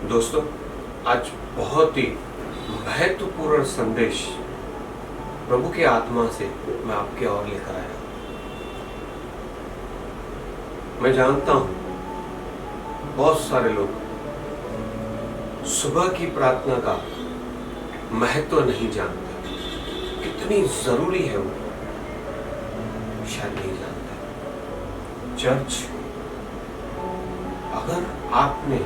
दोस्तों, आज बहुत ही महत्वपूर्ण संदेश प्रभु की आत्मा से मैं आपके और लेकर आया। मैं जानता हूं बहुत सारे लोग सुबह की प्रार्थना का महत्व नहीं जानते, कितनी जरूरी है वो शायद नहीं जानते। चर्च, अगर आपने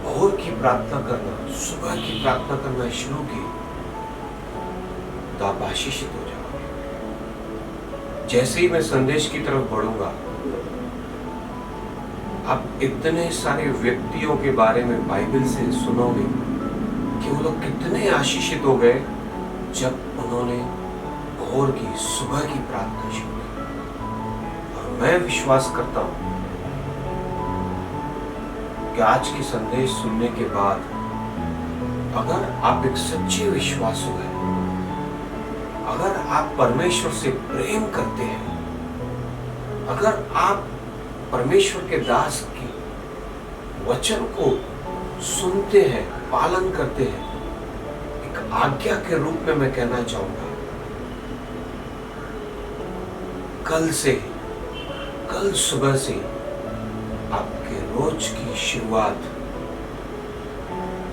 भोर की प्रार्थना करना, सुबह की प्रार्थना करना शुरू की तो आप आशीषित हो जाओगे। जैसे ही मैं संदेश की तरफ बढ़ूंगा, आप इतने सारे व्यक्तियों के बारे में बाइबल से सुनोगे कि वो लोग कितने आशीषित हो गए जब उन्होंने भोर की, सुबह की प्रार्थना शुरू की। और मैं विश्वास करता हूं कि आज की संदेश सुनने के बाद अगर आप एक सच्चे विश्वासु हैं, अगर आप परमेश्वर से प्रेम करते हैं, अगर आप परमेश्वर के दास की वचन को सुनते हैं, पालन करते हैं, एक आज्ञा के रूप में मैं कहना चाहूंगा, कल सुबह से आपके रोज की शुरुआत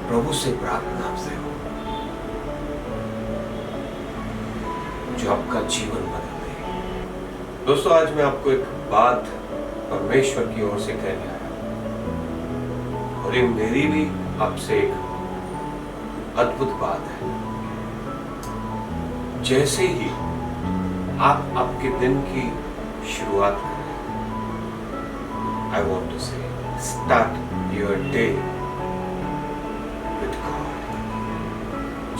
प्रभु से प्रार्थना से हो, जो आपका जीवन बदल दे। दोस्तों, आज मैं आपको एक बात परमेश्वर की ओर से कहने आया और ये मेरी भी आपसे एक अद्भुत बात है। जैसे ही आप आपके दिन की शुरुआत करें, I want to say, start your day with God.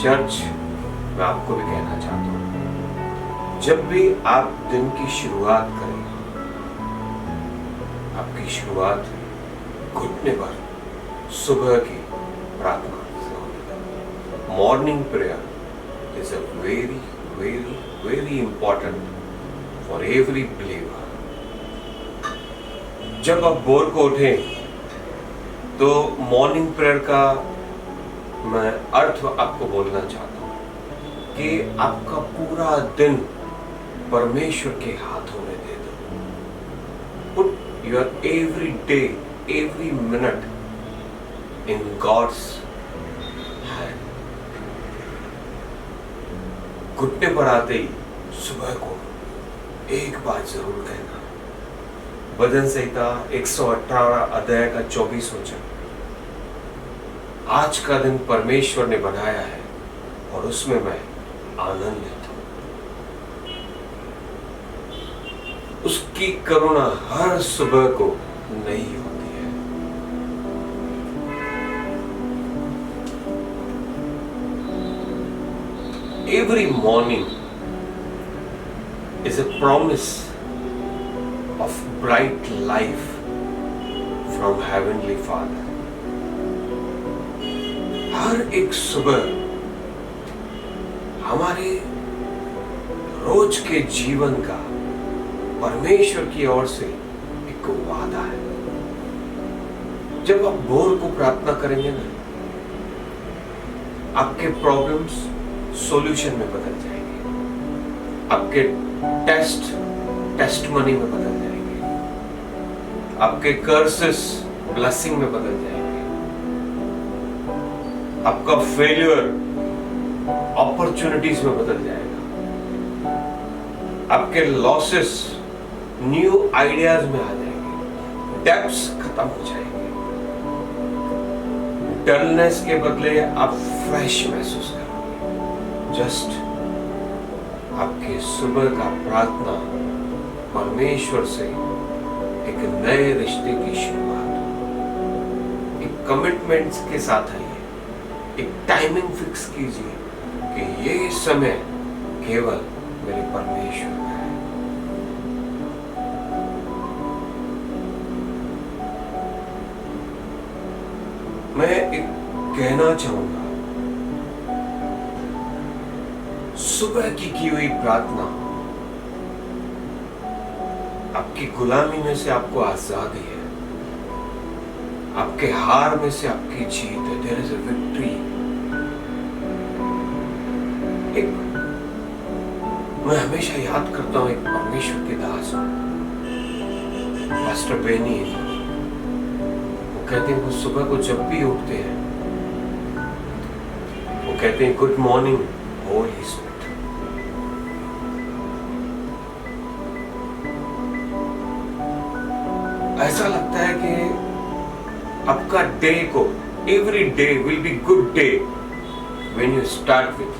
Church, मैं आपको भी कहना चाहता हूं, जब भी आप दिन की शुरुआत करें, आपकी शुरुआत घुटने पर सुबह की प्रार्थना से होगी। Morning prayer is a very very very important for every believer. जब आप भोर को उठें तो मॉर्निंग प्रेयर का मैं अर्थ आपको बोलना चाहता हूं कि आपका पूरा दिन परमेश्वर के हाथों में दे दो। Put your every day, every minute in God's hand. घुटने पर आते ही सुबह को एक बात जरूर कहना, भजन संहिता 118 अध्याय का 24 वचन, आज का दिन परमेश्वर ने बनाया है और उसमें मैं आनंदित हूं। उसकी करुणा हर सुबह को नई होती है। Every morning is a promise of bright life from Heavenly Father. हर एक सुबह हमारे रोज के जीवन का परमेश्वर की ओर से एक वादा है। जब आप भोर को प्रार्थना करेंगे ना, आपके प्रॉब्लम्स सॉल्यूशन में बदल जाएंगे, आपके टेस्टमनी में बदल जाएंगे, आपके कर्सेस ब्लेसिंग में बदल जाएंगे, आपका फेलियर अपॉर्चुनिटीज में बदल जाएगा, आपके लॉसेस न्यू आइडियाज में आ जाएंगे, डेप्थ्स खत्म हो जाएंगे, डलनेस के बदले आप फ्रेश महसूस करोगे। जस्ट आपके सुबह का प्रार्थना परमेश्वर से एक नए रिश्ते की शुरुआत, एक कमिटमेंट्स के साथ आइए, एक टाइमिंग फिक्स कीजिए कि ये समय केवल मेरे परमेश्वर का है। मैं एक कहना चाहूंगा, सुबह की हुई प्रार्थना आपकी गुलामी में से आपको आजादी है। आपके हार में से आपकी जीत है। There is a victory. एक मैं हमेशा याद करता हूं, एक परमेश्वर के दास पास्टर बेनी, वो कहते हैं वो सुबह को जब भी उठते हैं वो कहते हैं गुड मॉर्निंग होली स्पिरिट। ऐसा लगता है कि आपका डे को, every day will be good day when you start with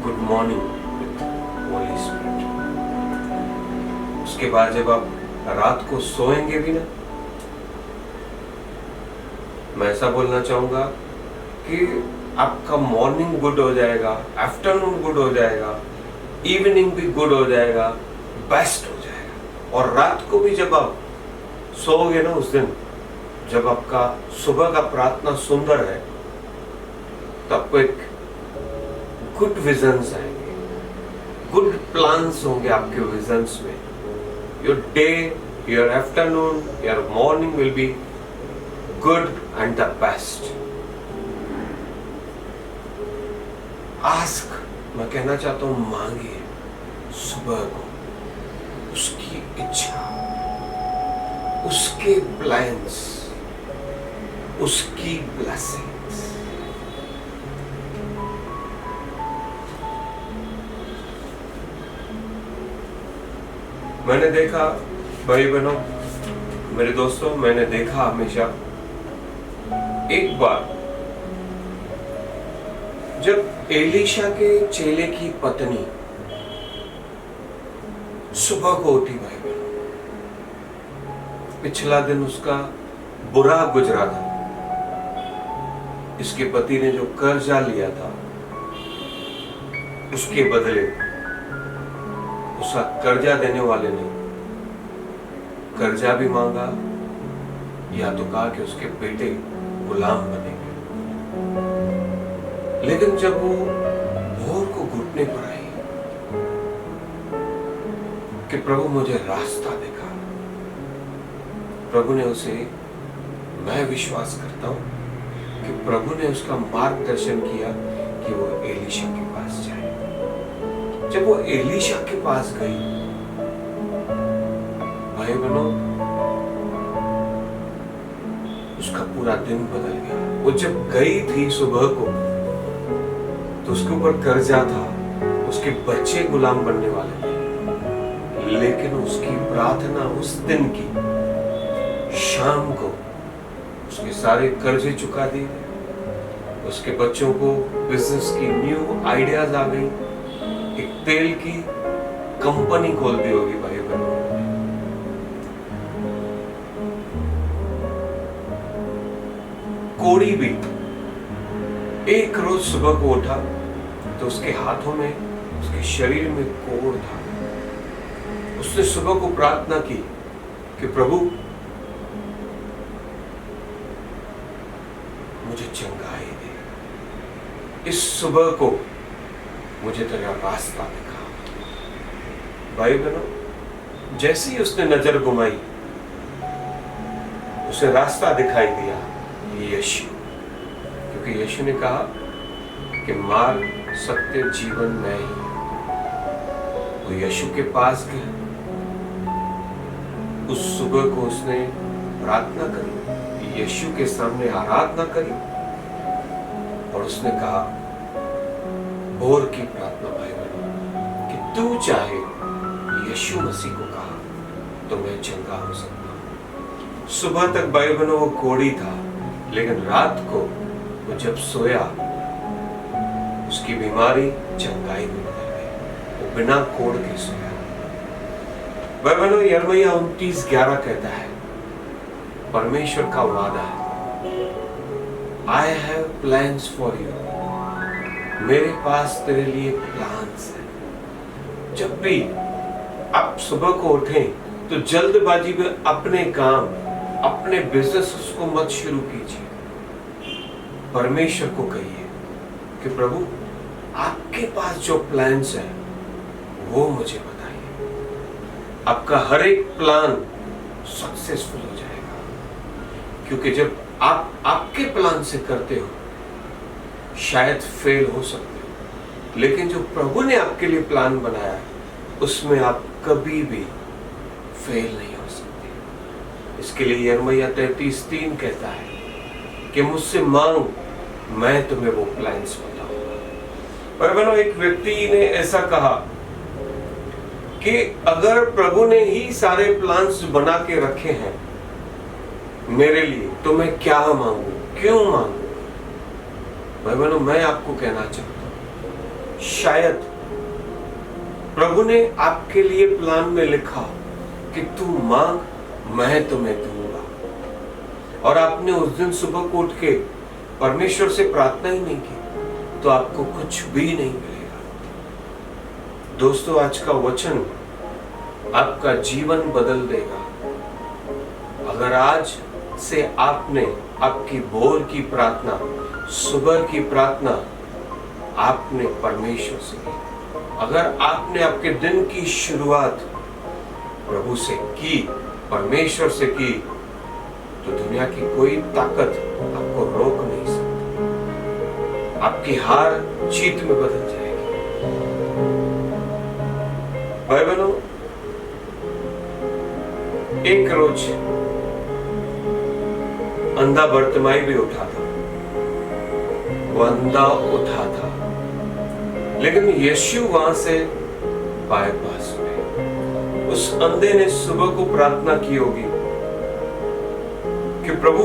good morning with Holi spirit. उसके बाद जब आप रात को सोएंगे भी ना, मैं ऐसा बोलना चाहूंगा कि आपका मॉर्निंग गुड हो जाएगा, आफ्टरनून गुड हो जाएगा, इवनिंग भी गुड हो जाएगा, बेस्ट हो जाएगा। और रात को भी जब आप सोओगे ना, उस दिन जब आपका सुबह का प्रार्थना सुंदर है तो आपको एक गुड विजन्स आएंगे, गुड प्लान्स होंगे आपके विजन्स में। Your day, your afternoon, your morning will be good and the best. Ask, मैं कहना चाहता हूं, मांगिए सुबह को उसकी इच्छा, उसके प्लान्स, उसकी ब्लेसिंग्स। मैंने देखा भाई बहनों, मेरे दोस्तों, मैंने देखा हमेशा, एक बार जब एलीशा के चेले की पत्नी सुबह को उठी, भाई बहनों, पिछला दिन उसका बुरा गुजरा था। इसके पति ने जो कर्जा लिया था उसके बदले उसका कर्जा देने वाले ने कर्जा भी मांगा, या तो कहा कि उसके बेटे गुलाम बनेंगे। लेकिन जब वो भोर को घुटने पर आई कि प्रभु मुझे रास्ता दिखा, प्रभु ने उसे, मैं विश्वास करता हूं कि प्रभु ने उसका मार्गदर्शन किया कि वो एलीशा के पास जाए। जब वो एलीशा के पास गई, भाई बहनों, उसका पूरा दिन बदल गया। वो जब गई थी सुबह को तो उसके ऊपर कर्जा था, उसके बच्चे गुलाम बनने वाले थे, लेकिन उसकी प्रार्थना उस दिन की शाम को उसके सारे कर्जे चुका दिए, उसके बच्चों को बिजनेस की न्यू आइडियाज आ गई, एक तेल की कंपनी खोल दी होगी भाई बहनों। कोड़ी भी एक रोज सुबह को उठा तो उसके हाथों में, उसके शरीर में कोड़ था। उसने सुबह को प्रार्थना की कि प्रभु मुझे चंगाई दे, इस सुबह को मुझे तेरा रास्ता दिखा। भाई बहनों, जैसे ही उसने नजर घुमाई उसे रास्ता दिखाई दिया, यीशु। क्योंकि यीशु ने कहा कि मार्ग, सत्य, जीवन मैं ही। वो यीशु के पास गया, उस सुबह को उसने प्रार्थना करी, यीशु के सामने आराधना करी और उसने कहा, भोर की प्रार्थना भाई बहनों, कि तू चाहे यीशु मसीह को कहा तो मैं चंगा हो सकता हूं। सुबह तक भाई बहनों वो कोढ़ी था, लेकिन रात को वो जब सोया उसकी बीमारी चंगाई में बदल गई। वो बिना कोढ़ के सोया। भाई बहनों, यिर्मयाह 29:11 कहता है, परमेश्वर का वादा है, I have plans for you, मेरे पास तेरे लिए प्लान्स हैं। जब भी आप सुबह को उठें तो जल्दबाजी में अपने काम, अपने बिजनेस को मत शुरू कीजिए। परमेश्वर को कहिए कि प्रभु आपके पास जो प्लान्स है वो मुझे बताइए। आपका हर एक प्लान सक्सेसफुल हो जाएगा, क्योंकि जब आप आपके प्लान से करते हो शायद फेल हो सकते हो, लेकिन जो प्रभु ने आपके लिए प्लान बनाया है उसमें आप कभी भी फेल नहीं हो सकते। इसके लिए यिर्मयाह 33:3 कहता है कि मुझसे मांग, मैं तुम्हें वो प्लान्स बताऊंगा। पर बनो, एक व्यक्ति ने ऐसा कहा कि अगर प्रभु ने ही सारे प्लान्स बना के रखे हैं मेरे लिए तो मैं क्या मांगू, क्यों मांगू? भाई बहनों, मैं आपको कहना चाहता हूं, शायद प्रभु ने आपके लिए प्लान में लिखा कि तू मांग, मैं तुम्हें दूंगा, और आपने उस दिन सुबह को उठ के परमेश्वर से प्रार्थना ही नहीं की तो आपको कुछ भी नहीं मिलेगा। दोस्तों, आज का वचन आपका जीवन बदल देगा। अगर आज से आपने आपकी भोर की प्रार्थना, सुबह की प्रार्थना आपने परमेश्वर से की, अगर आपने आपके दिन की शुरुआत प्रभु से की, परमेश्वर से की, तो दुनिया की कोई ताकत आपको रोक नहीं सकती। आपकी हार जीत में बदल जाएगी। भाई बहनों, एक रोज अंधा बर्तिमाई भी उठा था। वो अंधा उठा था, लेकिन यीशु वहां से बाईपास हुए। उस अंधे ने सुबह को प्रार्थना की होगी कि प्रभु,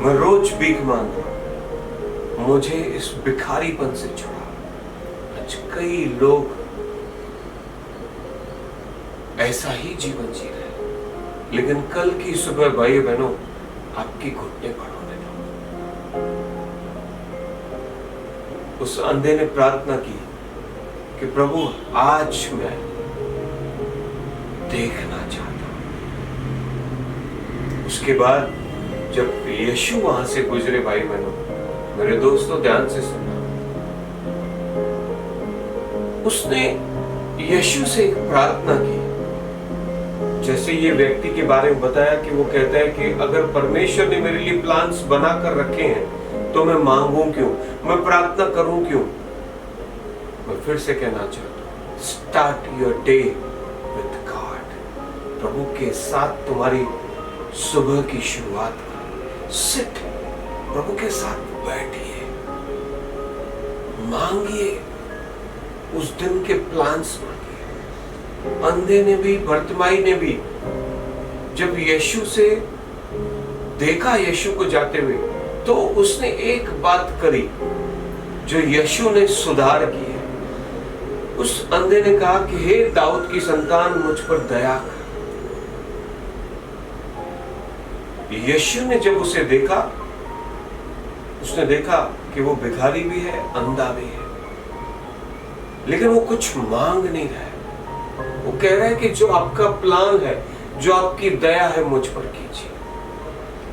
मैं रोज भीख मांग रहा हूं, मुझे इस भिखारीपन से छुड़ा। आज कई लोग ऐसा ही जीवन जी रहे हैं, लेकिन कल की सुबह भाई बहनों आपकी घुटने पर होने दो। उस अंधे ने प्रार्थना की कि प्रभु, आज मैं देखना चाहता हूं। उसके बाद जब यीशु वहां से गुजरे, भाई बहनों, मेरे दोस्तों ध्यान से सुनना, उसने यीशु से एक प्रार्थना की। जैसे ये व्यक्ति के बारे में बताया कि वो कहता है कि अगर परमेश्वर ने मेरे लिए प्लान्स बनाकर रखे हैं तो मैं मांगू क्यों, मैं प्रार्थना करूं क्यों? मैं फिर से कहना चाहता हूं, start your day with God. प्रभु के साथ तुम्हारी सुबह की शुरुआत करो। सिट, प्रभु के साथ बैठिए, मांगिए, उस दिन के प्लान्स मांगिए। अंधे ने भी, बर्तिमाई ने भी जब यीशु से देखा, यीशु को जाते हुए, तो उसने एक बात करी जो यीशु ने सुधार की है। उस अंधे ने कहा कि हे दाऊद की संतान, मुझ पर दया कर। यीशु ने जब उसे देखा, उसने देखा कि वो भिखारी भी है, अंधा भी है, लेकिन वो कुछ मांग नहीं रहा है। वो कह रहा है कि जो आपका प्लान है, जो आपकी दया है, मुझ पर कीजिए।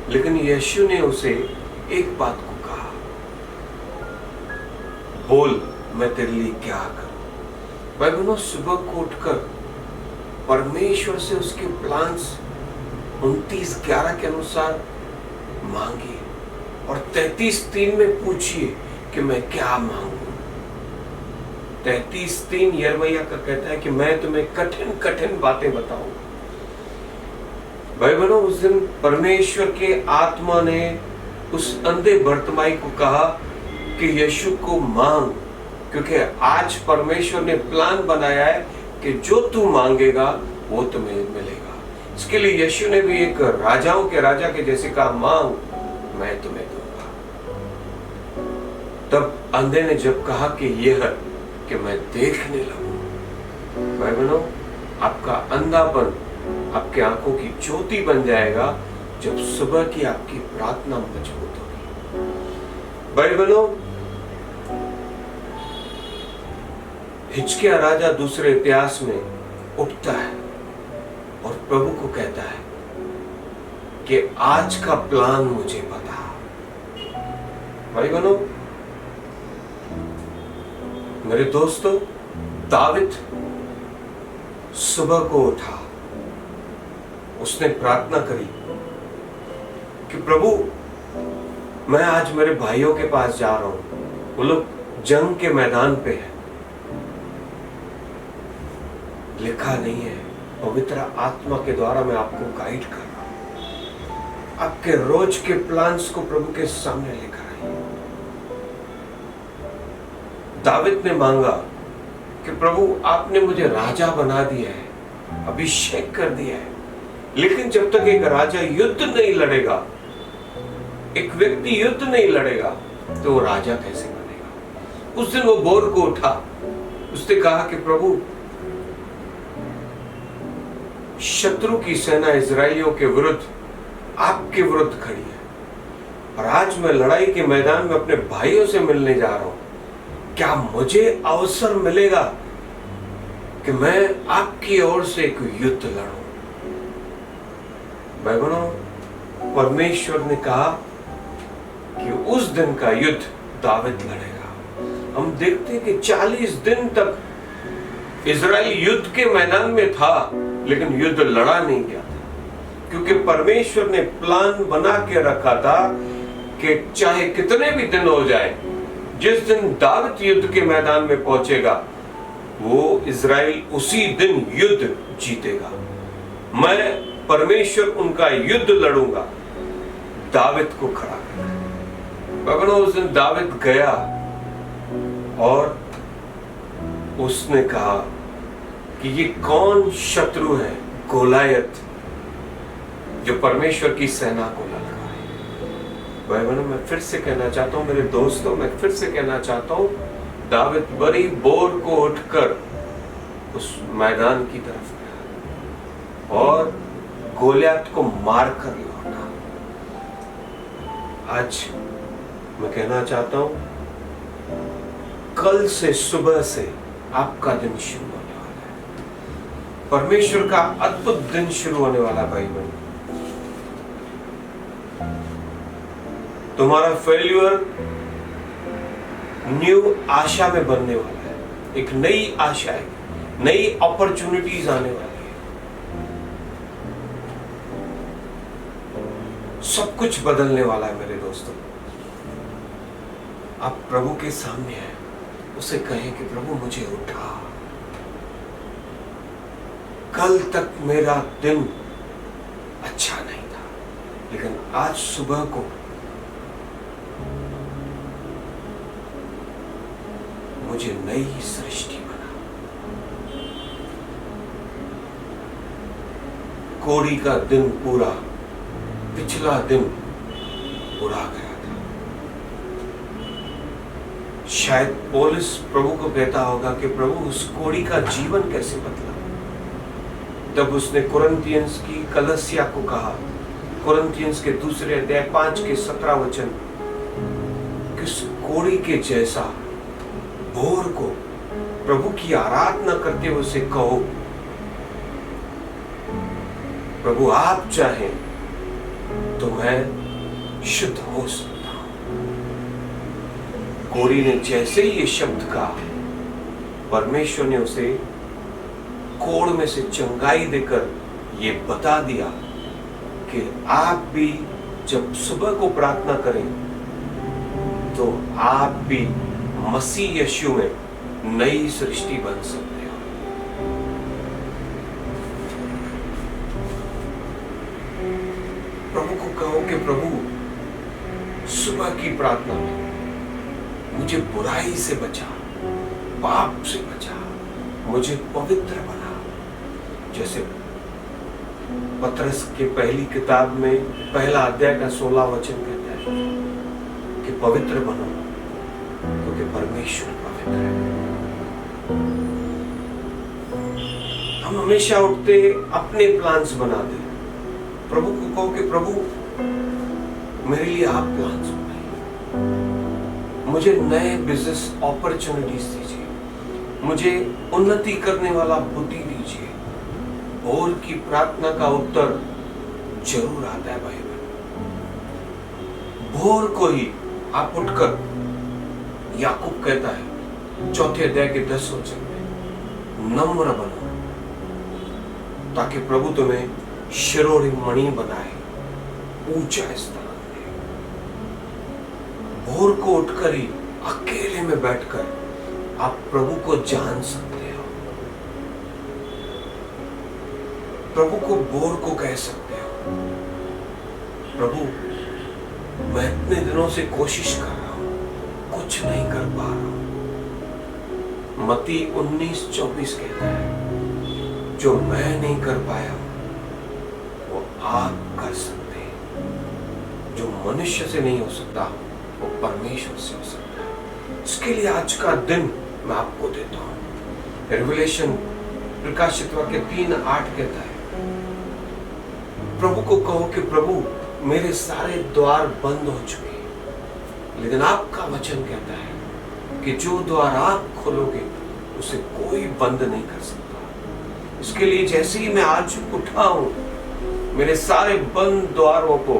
लेकिन यीशु ने उसे एक बात को कहा, बोल, मैं तेरे लिए क्या करूं? भाई बहनों, सुबह को उठकर परमेश्वर से उसके प्लान्स 29:11 के अनुसार मांगिए और 33:3 में पूछिए कि मैं क्या मांगू। 33:3 यिर्मयाह का कहता है कि मैं तुम्हें कठिन कठिन बातें बताऊंगा। भाई बहनों, उस दिन परमेश्वर के आत्मा ने उस अंधे बर्तिमाई को कहा कि यीशु को मांग, क्योंकि आज परमेश्वर ने प्लान बनाया है कि जो तू मांगेगा वो तुम्हें मिलेगा। इसके लिए यीशु ने भी एक राजाओं के राजा के जैसे कहा, मांग, मैं तुम्हें दूंगा। तब अंधे ने जब कहा कि यह है कि मैं देखने लगूं, भाई बहनों, आपका अंधापन आपके आंखों की ज्योति बन जाएगा जब सुबह की आपकी प्रार्थना मजबूत होगी। भाई बहनों, हिजकिय्याह राजा दूसरे इतिहास में उठता है और प्रभु को कहता है कि आज का प्लान मुझे बता। भाई बहनों, मेरे दोस्तों, दाविद सुबह को उठा, उसने प्रार्थना करी कि प्रभु, मैं आज मेरे भाइयों के पास जा रहा हूं, वो लोग जंग के मैदान पे हैं। लिखा नहीं है, पवित्र आत्मा के द्वारा मैं आपको गाइड कर रहा हूं। आपके रोज के प्लान्स को प्रभु के सामने लेकर आइए। दाविद ने मांगा कि प्रभु, आपने मुझे राजा बना दिया है, अभिषेक कर दिया है, लेकिन जब तक एक राजा युद्ध नहीं लड़ेगा, एक व्यक्ति युद्ध नहीं लड़ेगा, तो वो राजा कैसे बनेगा। उस दिन वो बोर को उठा, उसने कहा कि प्रभु, शत्रु की सेना इजरायलियों के विरुद्ध, आपके विरुद्ध खड़ी है, और आज मैं लड़ाई के मैदान में अपने भाइयों से मिलने जा रहा हूं। क्या मुझे अवसर मिलेगा कि मैं आपकी ओर से एक युद्ध लड़ूं? भाई बहनों, परमेश्वर ने कहा कि उस दिन का युद्ध दाविद लड़ेगा। हम देखते हैं कि 40 दिन तक इजराइल युद्ध के मैदान में था, लेकिन युद्ध लड़ा नहीं गया था, क्योंकि परमेश्वर ने प्लान बना के रखा था कि चाहे कितने भी दिन हो जाए, जिस दिन दाविद युद्ध के मैदान में पहुंचेगा, वो इजराइल उसी दिन युद्ध जीतेगा। मैं परमेश्वर उनका युद्ध लड़ूंगा, दाविद को खड़ा कर। उस दिन दाविद गया और उसने कहा कि ये कौन शत्रु है, गोलायत, जो परमेश्वर की सेना को लड़का है। भाई बहनों, मैं फिर से कहना चाहता हूं, मेरे दोस्तों, मैं फिर से कहना चाहता हूं, दाविद बड़ी बोर को उठकर उस मैदान की तरफ गया और गोलियत को मारकर लौटा। आज मैं कहना चाहता हूं, कल से, सुबह से आपका दिन शुरू होने वाला है। परमेश्वर का अद्भुत दिन शुरू होने वाला। भाई बहन, तुम्हारा फेल्यूर न्यू आशा में बनने वाला है। एक नई आशा है, नई अपॉर्चुनिटीज आने वाली है। सब कुछ बदलने वाला है मेरे दोस्तों। आप प्रभु के सामने हैं, उसे कहें कि प्रभु, मुझे उठा। कल तक मेरा दिन अच्छा नहीं था, लेकिन आज सुबह को मुझे नई सृष्टि बना। कोड़ी का दिन पूरा, पिछला दिन बुरा गया था। शायद पौलुस प्रभु को कहता होगा कि प्रभु, उस कोड़ी का जीवन कैसे बदला। तब उसने कुरिन्थियंस की कलीसिया को कहा, कुरिन्थियंस के 2 अध्याय 5 के 17 वचन, कि उस कोड़ी के जैसा भोर को प्रभु की आराधना करते हुए उसे कहो, प्रभु आप चाहें तो मैं शुद्ध हो सकता हूं। कोड़ी ने जैसे ही ये शब्द कहा, परमेश्वर ने उसे कोड़ में से चंगाई देकर ये बता दिया कि आप भी जब सुबह को प्रार्थना करें तो आप भी मसीह यीशु में नई सृष्टि बन सकते हो। प्रभु को कहो कि प्रभु, सुबह की प्रार्थना में मुझे बुराई से बचा, पाप से बचा, मुझे पवित्र बना। जैसे पतरस के पहली किताब में पहला अध्याय का 16 वचन कहता है कि पवित्र बनो क्योंकि परमेश्वर पवित्र है। हम हमेशा उठते अपने प्लान्स बनाते, प्रभु को कहो कि प्रभु, मेरे लिए आप प्लान्स बनाइए, मुझे नए बिजनेस अपॉर्चुनिटीज दीजिए, मुझे उन्नति करने वाला बुद्धि दीजिए। और की प्रार्थना का उत्तर जरूर आता है भाई बहन। भोर को ही आप उठकर, याकूब कहता है 4 अध्याय के 10 वचन में, नम्र बनो ताकि प्रभु तुम्हें शिरोमणि बनाए, ऊंचा स्थान दे। भोर को उठकर ही अकेले में बैठकर आप प्रभु को जान सकते हो, प्रभु को भोर को कह सकते हो, प्रभु मैं इतने दिनों से कोशिश कर रहा हूं, कुछ नहीं कर पा रहा हूं। मत्ती 19:24 कहता है, जो मैं नहीं कर पाया वो आप कर सकते हैं। जो मनुष्य से नहीं हो सकता वो परमेश्वर से हो सकता है। इसके लिए आज का दिन मैं आपको देता हूं। रेवलेशन प्रकाशित वाक्य 3:8 कहता है, प्रभु को कहो कि प्रभु मेरे सारे द्वार बंद हो चुके हैं, लेकिन आपका वचन कहता है कि जो द्वार आप खोलोगे उसे कोई बंद नहीं कर सकता। इसके लिए जैसे ही मैं आज उठा हूं, मेरे सारे बंद द्वारों को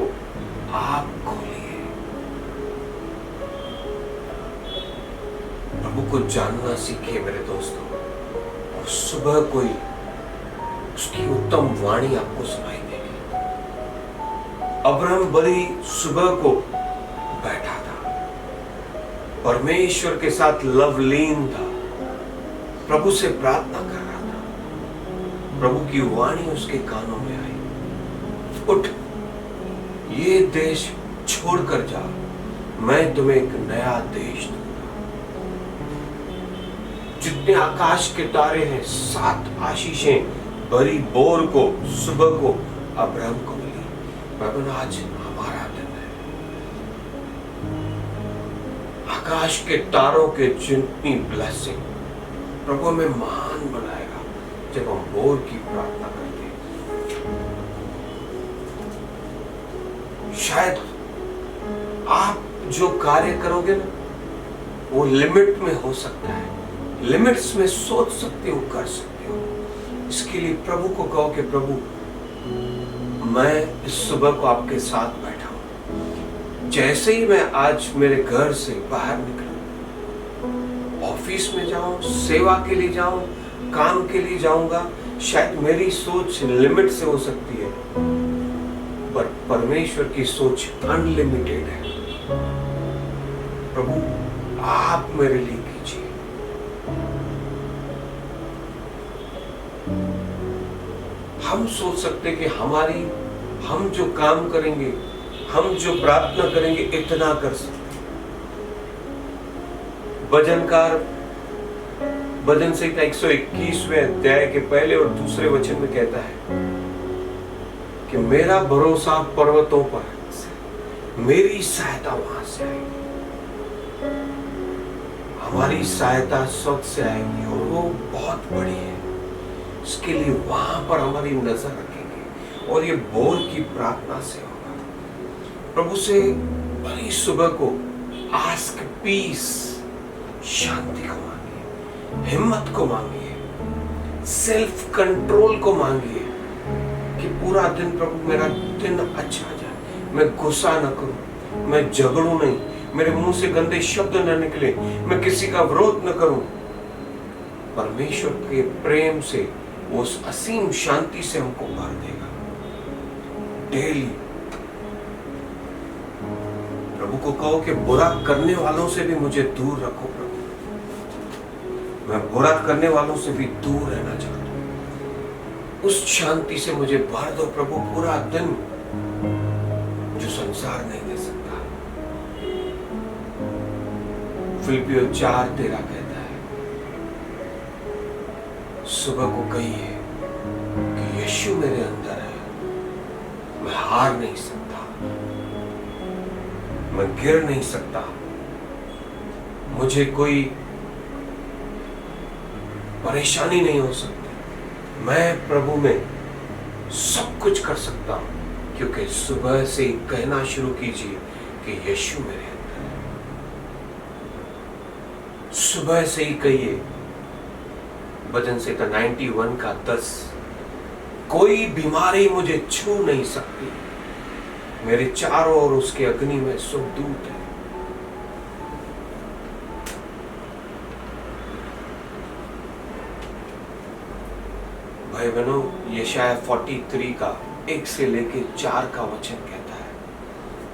आप खोलिए। प्रभु को जानना सीखिए मेरे दोस्तों, और सुबह कोई उसकी उत्तम वाणी आपको सुनाई देगी। अब्राहम बड़ी सुबह को बैठा था, परमेश्वर के साथ लवलीन था, प्रभु से प्रार्थना कर रहा था। प्रभु की वाणी उसके कानों में आई, उठ, ये देश छोड़कर जा, मैं तुम्हें एक नया देश दूंगा। जितने आकाश के तारे हैं, 7 आशीषें भरी भोर को, सुबह को अब्राहम को मिली। बाबा आज हमारा दिन है। आकाश के तारों के जितनी ब्लेसिंग प्रभु हमें महान बनाएगा जब हम भोर की प्रार्थना करते हैं। शायद आप जो कार्य करोगे ना, वो लिमिट में हो सकता है, लिमिट्स में सोच सकते हो, कर सकते हो। इसके लिए प्रभु को कहो कि प्रभु मैं इस सुबह को आपके साथ बैठा हूं। जैसे ही मैं आज मेरे घर से बाहर निकलूं, ऑफिस में जाऊं, सेवा के लिए जाऊं, काम के लिए जाऊंगा, शायद मेरी सोच लिमिट से हो सकती है, पर परमेश्वर की सोच अनलिमिटेड है। प्रभु आप मेरे लिए कीजिए। हम सोच सकते कि हम जो काम करेंगे, हम जो प्रार्थना करेंगे, इतना कर सकते। भजनकार भजन संहिता 121वें अध्याय के पहले और दूसरे वचन में कहता है कि मेरा भरोसा पर्वतों पर है, मेरी सहायता वहां से आएगी। हमारी सहायता स्वर्ग से आएगी और वो बहुत बड़ी है। इसके लिए वहां पर हमारी नजर रखेंगे और ये भोर की प्रार्थना से होगा। प्रभु से बड़ी सुबह को आस्क पीस, शांति को मांगिए, हिम्मत को मांगिए, सेल्फ कंट्रोल को मांगिए कि पूरा दिन प्रभु मेरा दिन अच्छा जाए, मैं गुस्सा न करूं, मैं झगड़ूं नहीं, मेरे मुंह से गंदे शब्द न निकले, मैं किसी का विरोध न करूं। परमेश्वर के प्रेम से वो उस असीम शांति से हमको भर देगा। डेली प्रभु को कहो कि बुरा करने वालों से भी मुझे दूर रखो प्रभु, मैं बुरा करने वालों से भी दूर रहना चाहता हूं। उस शांति से मुझे भर दो प्रभु पूरा दिन, जो संसार नहीं दे सकता। फिलिपियों 4:13 कहता है, सुबह को कहिए कि यीशु मेरे अंदर है, मैं हार नहीं सकता, मैं गिर नहीं सकता, मुझे कोई परेशानी नहीं हो सकती, मैं प्रभु में सब कुछ कर सकता हूं। क्योंकि सुबह से ही कहना शुरू कीजिए कि यीशु मेरे अंदर है। सुबह से ही कहिए, भजन संहिता 91:10, कोई बीमारी मुझे छू नहीं सकती, मेरे चारों ओर उसके अग्नि में सुखदूत है। भाई बहनों, यशाया 43 का 1 से लेके 4 का वचन कहता है,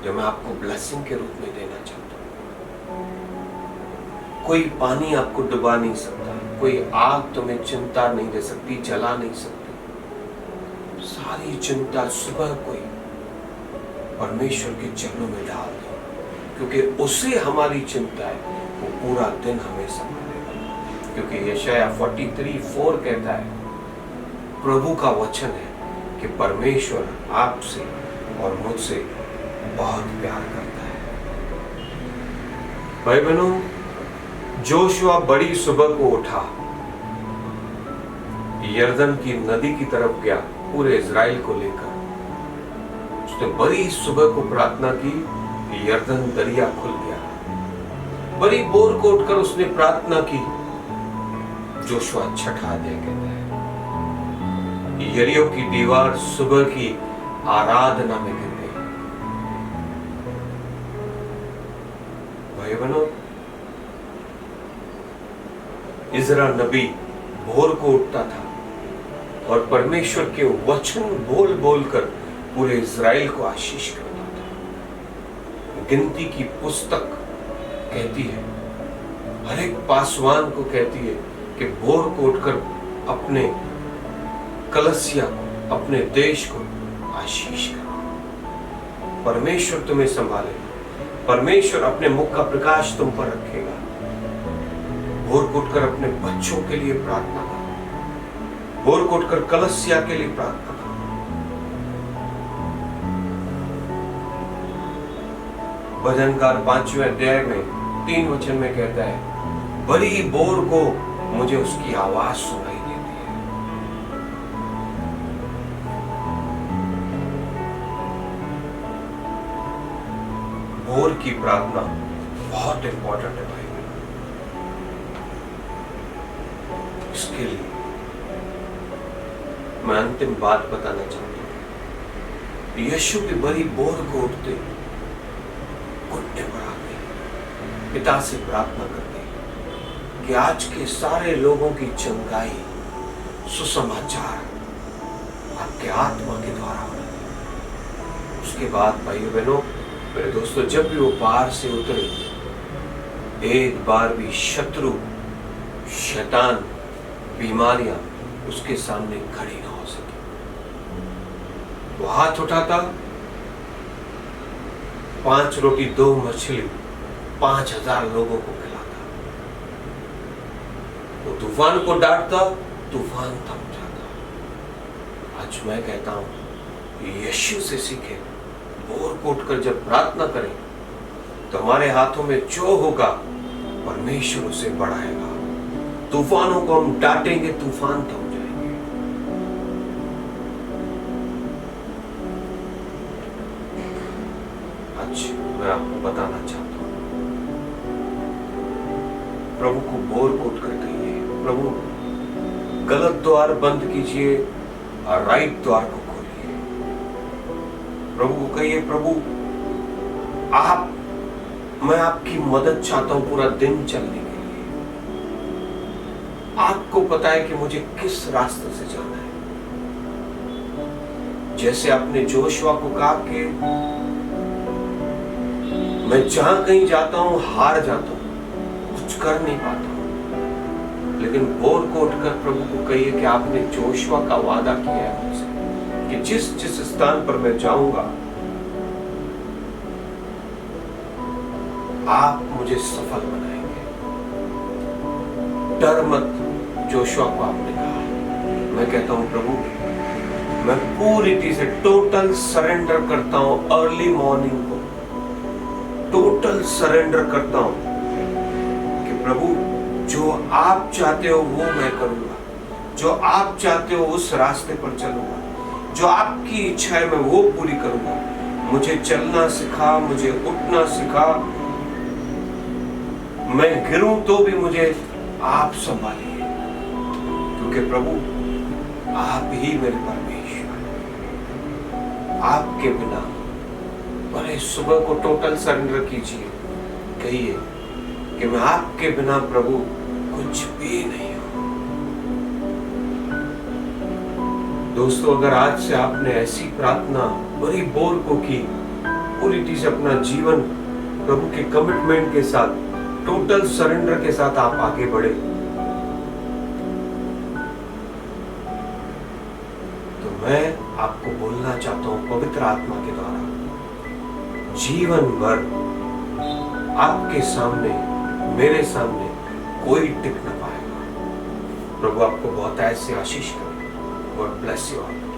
जो मैं आपको ब्लेसिंग के रूप में देना चाहता हूँ। कोई पानी आपको डुबा नहीं सकता, कोई आग तुम्हें चिंता नहीं दे सकती, जला नहीं सकती। सारी चिंता सुबह कोई परमेश्वर के चरणों में डाल दो, क्योंकि उसे हमारी चिंता है, वो पूरा दिन हमें संभालेगा। क्योंकि यशाया 43:4 कहता है, प्रभु का वचन है कि परमेश्वर आपसे और मुझसे बहुत प्यार करता है। भाई बहनों, जोशुआ बड़ी सुबह को उठा, यरदन की नदी की तरफ गया पूरे इज़राइल को लेकर। उसने बड़ी सुबह को प्रार्थना की, यरदन दरिया खुल गया। बड़ी भोर को उठकर उसने प्रार्थना की। जोशुआ 6 अध्याय कहता है, यरीहो की दीवार सुबह की आराधना में गिर गई। भाई बहनों, इज़रा नबी भोर को उठता था और परमेश्वर के वचन बोल बोलकर पूरे इज़राइल को आशीष करता था। गिनती की पुस्तक कहती है, हर एक पासवान को कहती है कि भोर को उठकर अपने कलसिया को, अपने देश को आशीष करो। परमेश्वर तुम्हें संभालेगा, परमेश्वर अपने मुख का प्रकाश तुम पर रखेगा। भोर को उठकर अपने बच्चों के लिए प्रार्थना करो, भोर को उठकर कलसिया के लिए प्रार्थना करो। भजनकार 5वें अध्याय में 3 वचन में कहता है, बड़ी भोर को मुझे उसकी आवाज सुनाई देती है। भोर की प्रार्थना बहुत इंपॉर्टेंट है भाई। इसके लिए मैं अंतिम बात बताना चाहता हूं। यीशु की बड़ी भोर को उठते घुटने पर आते पिता से प्रार्थना करते कि आज के सारे लोगों की चंगाई, सुसमाचार आपके आत्मा के द्वारा हो। उसके बाद भाइयों बहनों, मेरे दोस्तों, जब भी वो बाहर से उतरे, एक बार भी शत्रु, शैतान, बीमारियां उसके सामने खड़ी ना हो सके। वो हाथ उठाता, 5 रोटी 2 मछली 5000 लोगों को खिलाता। वो तूफान को डांटता, तूफान थम जाता। आज मैं कहता हूं, यीशु से सीखे, भोर को उठकर जब प्रार्थना करें तो हमारे हाथों में जो होगा परमेश्वर उसे बढ़ाएगा। तूफानों को हम डांटेंगे, तूफान थम जाएंगे। आज मैं आपको बताना चाहता हूं, प्रभु को भोर को उठकर कहिए, प्रभु गलत द्वार बंद कीजिए और राइट द्वार को खोलिए। प्रभु को कहिए, प्रभु मैं आपकी मदद चाहता हूं पूरा दिन चलने के लिए। आपको पता है कि मुझे किस रास्ते से जाना है। जैसे आपने जोशुआ को कहा कि मैं जहां कहीं जाता हूं हार जाता हूं, कुछ कर नहीं पाता हूं, लेकिन भोर को उठकर प्रभु को कहिए कि आपने जोशुआ का वादा किया है मुझसे कि जिस जिस स्थान पर मैं जाऊंगा आप मुझे सफल बनाएंगे। डर मत, जोशुआ को आपने कहा। मैं कहता हूं, प्रभु मैं पूरी चीज से टोटल सरेंडर करता हूं। अर्ली मॉर्निंग को टोटल सरेंडर करता हूं कि प्रभु जो आप चाहते हो वो मैं करूंगा, जो आप चाहते हो उस रास्ते पर चलूंगा, जो आपकी इच्छा है मैं वो पूरी करूंगा। मुझे चलना सिखा, मुझे उठना सिखा। मैं गिरूं तो भी मुझे आप संभालिए, क्योंकि प्रभु आप ही मेरे परमेश्वर। आपके बिना, बड़े सुबह को टोटल सरेंडर कीजिए, कहिए कि मैं आपके बिना प्रभु कुछ भी नहीं हूं। दोस्तों, अगर आज से आपने ऐसी प्रार्थना बड़ी बोल को की, पूरी से अपना जीवन प्रभु के कमिटमेंट के साथ, टोटल सरेंडर के साथ आप आगे बढ़े, तो मैं आपको बोलना चाहता हूं पवित्र आत्मा के द्वारा, जीवन भर आपके सामने, मेरे सामने कोई टिक न पाएगा। प्रभु आपको बहुत ऐसे आशीष करे। God bless you all.